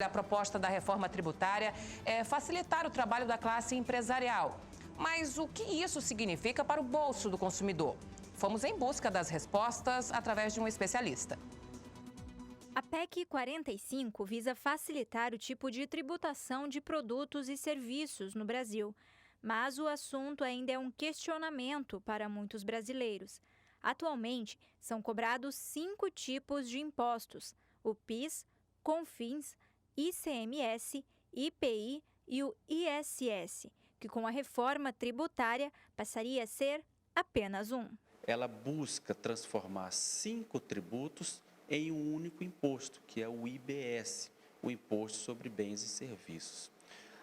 A proposta da reforma tributária é facilitar o trabalho da classe empresarial. Mas o que isso significa para o bolso do consumidor? Fomos em busca das respostas através de um especialista. A PEC 45 visa facilitar o tipo de tributação de produtos e serviços no Brasil. Mas o assunto ainda é um questionamento para muitos brasileiros. Atualmente, são cobrados 5 tipos de impostos: o PIS, CONFINS, ICMS, IPI e o ISS, que com a reforma tributária passaria a ser apenas um. Ela busca transformar 5 tributos em um único imposto, que é o IBS, o Imposto sobre Bens e Serviços.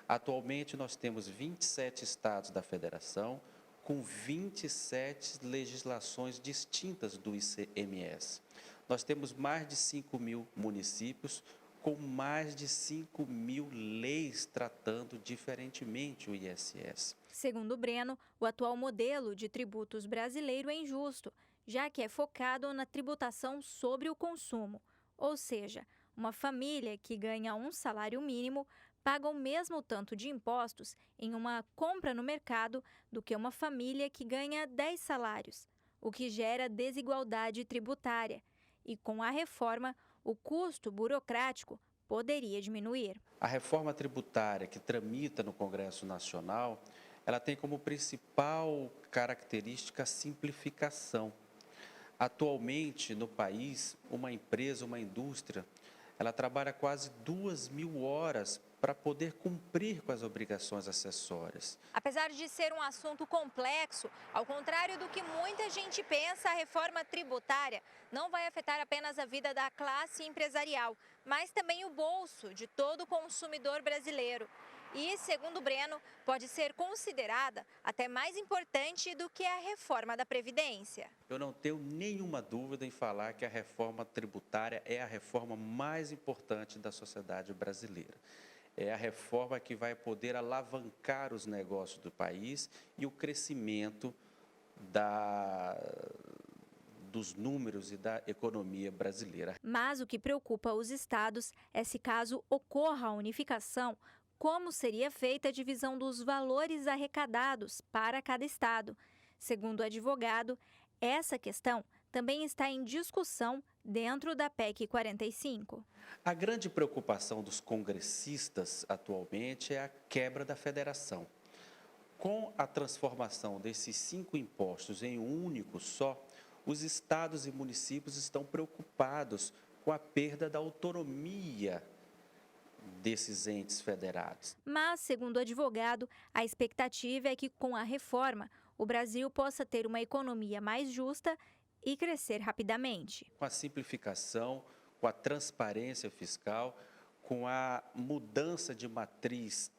Atualmente, nós temos 27 estados da federação com 27 legislações distintas do ICMS. Nós temos mais de 5.000 municípios com mais de 5.000 leis tratando diferentemente o ISS. Segundo Breno, o atual modelo de tributos brasileiro é injusto, já que é focado na tributação sobre o consumo. Ou seja, uma família que ganha um salário mínimo paga o mesmo tanto de impostos em uma compra no mercado do que uma família que ganha 10 salários, o que gera desigualdade tributária. E com a reforma, o custo burocrático poderia diminuir. A reforma tributária que tramita no Congresso Nacional, ela tem como principal característica a simplificação. Atualmente, no país, uma empresa, uma indústria, ela trabalha quase 2.000 horas para poder cumprir com as obrigações acessórias. Apesar de ser um assunto complexo, ao contrário do que muita gente pensa, a reforma tributária não vai afetar apenas a vida da classe empresarial, mas também o bolso de todo consumidor brasileiro. E, segundo Breno, pode ser considerada até mais importante do que a reforma da Previdência. Eu não tenho nenhuma dúvida em falar que a reforma tributária é a reforma mais importante da sociedade brasileira. É a reforma que vai poder alavancar os negócios do país e o crescimento dos números e da economia brasileira. Mas o que preocupa os estados é se caso ocorra a unificação, como seria feita a divisão dos valores arrecadados para cada estado. Segundo o advogado, essa questão também está em discussão dentro da PEC 45. A grande preocupação dos congressistas atualmente é a quebra da federação. Com a transformação desses 5 impostos em um único só, os estados e municípios estão preocupados com a perda da autonomia desses entes federados. Mas, segundo o advogado, a expectativa é que com a reforma o Brasil possa ter uma economia mais justa e crescer rapidamente. Com a simplificação, com a transparência fiscal, com a mudança de matriz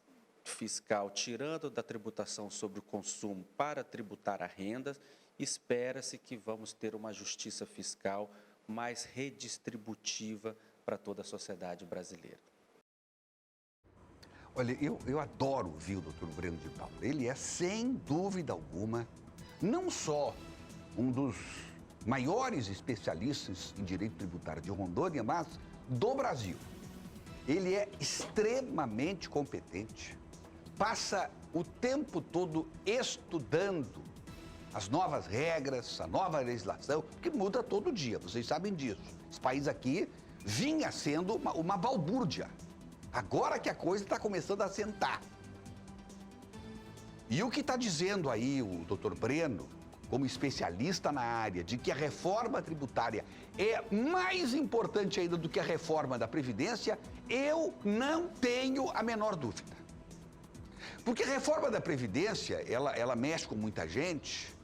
fiscal, tirando da tributação sobre o consumo para tributar a renda, espera-se que vamos ter uma justiça fiscal mais redistributiva para toda a sociedade brasileira. Olha, eu adoro ouvir o Dr. Breno de Paula. Ele é, sem dúvida alguma, não só um dos maiores especialistas em direito tributário de Rondônia, mas do Brasil. Ele é extremamente competente, passa o tempo todo estudando as novas regras, a nova legislação, que muda todo dia, vocês sabem disso. Esse país aqui vinha sendo uma balbúrdia. Agora que a coisa está começando a sentar. E o que está dizendo aí o Dr. Breno, como especialista na área, de que a reforma tributária é mais importante ainda do que a reforma da Previdência, eu não tenho a menor dúvida. Porque a reforma da Previdência, ela mexe com muita gente,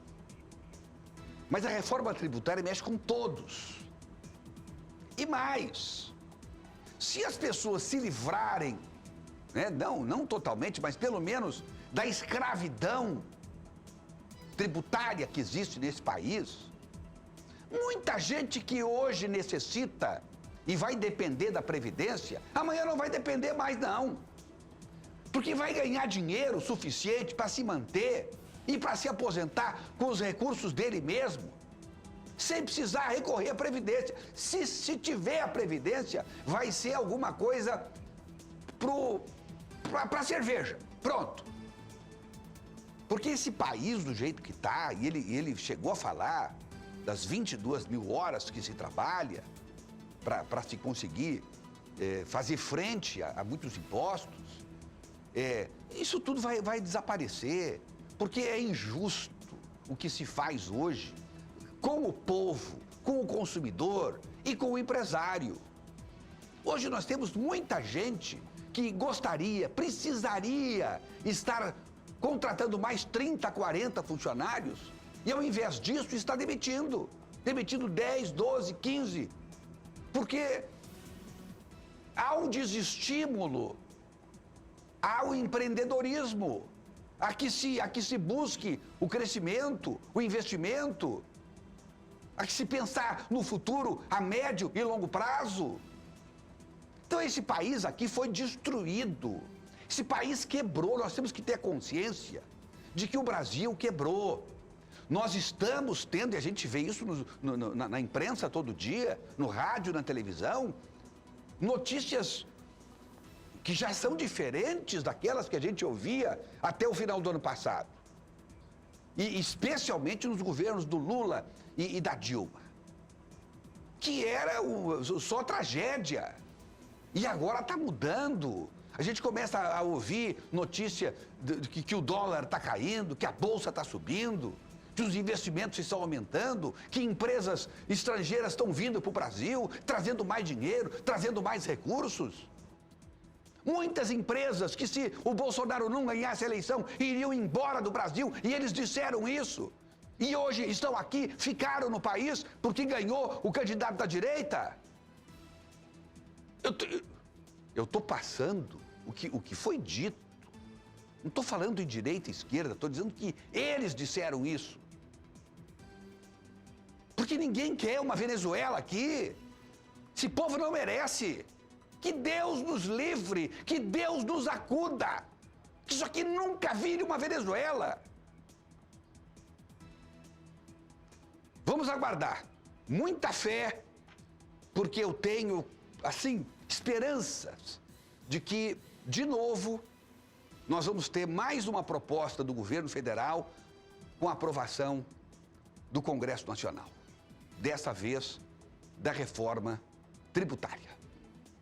mas a reforma tributária mexe com todos. E mais, se as pessoas se livrarem, né, não totalmente, mas pelo menos da escravidão tributária que existe nesse país, muita gente que hoje necessita e vai depender da Previdência, amanhã não vai depender mais não. Porque vai ganhar dinheiro suficiente para se manter e para se aposentar com os recursos dele mesmo, sem precisar recorrer à Previdência. Se tiver a Previdência, vai ser alguma coisa para a cerveja. Pronto. Porque esse país, do jeito que está, e ele chegou a falar das 22 mil horas que se trabalha para se conseguir fazer frente a muitos impostos, isso tudo vai desaparecer, porque é injusto o que se faz hoje com o povo, com o consumidor e com o empresário. Hoje nós temos muita gente que gostaria, precisaria estar contratando mais 30, 40 funcionários e, ao invés disso, está demitindo 10, 12, 15, porque há um desestímulo ao empreendedorismo, a que se busque o crescimento, o investimento, a que se pensar no futuro a médio e longo prazo. Então esse país aqui foi destruído, esse país quebrou, nós temos que ter consciência de que o Brasil quebrou. Nós estamos tendo, e a gente vê isso na imprensa todo dia, no rádio, na televisão, notícias que já são diferentes daquelas que a gente ouvia até o final do ano passado. E especialmente nos governos do Lula e da Dilma, que era só tragédia. E agora está mudando. A gente começa a ouvir notícia de que o dólar está caindo, que a bolsa está subindo, que os investimentos estão aumentando, que empresas estrangeiras estão vindo para o Brasil, trazendo mais dinheiro, trazendo mais recursos. Muitas empresas que, se o Bolsonaro não ganhasse a eleição, iriam embora do Brasil, e eles disseram isso. E hoje estão aqui, ficaram no país porque ganhou o candidato da direita. Eu estou passando o que foi dito. Não estou falando de direita e esquerda, estou dizendo que eles disseram isso. Porque ninguém quer uma Venezuela aqui. Esse povo não merece. Que Deus nos livre, que Deus nos acuda. Que isso aqui nunca vire uma Venezuela. Vamos aguardar. Muita fé, porque eu tenho, assim, esperanças de que, de novo, nós vamos ter mais uma proposta do governo federal com a aprovação do Congresso Nacional. Dessa vez, da reforma tributária.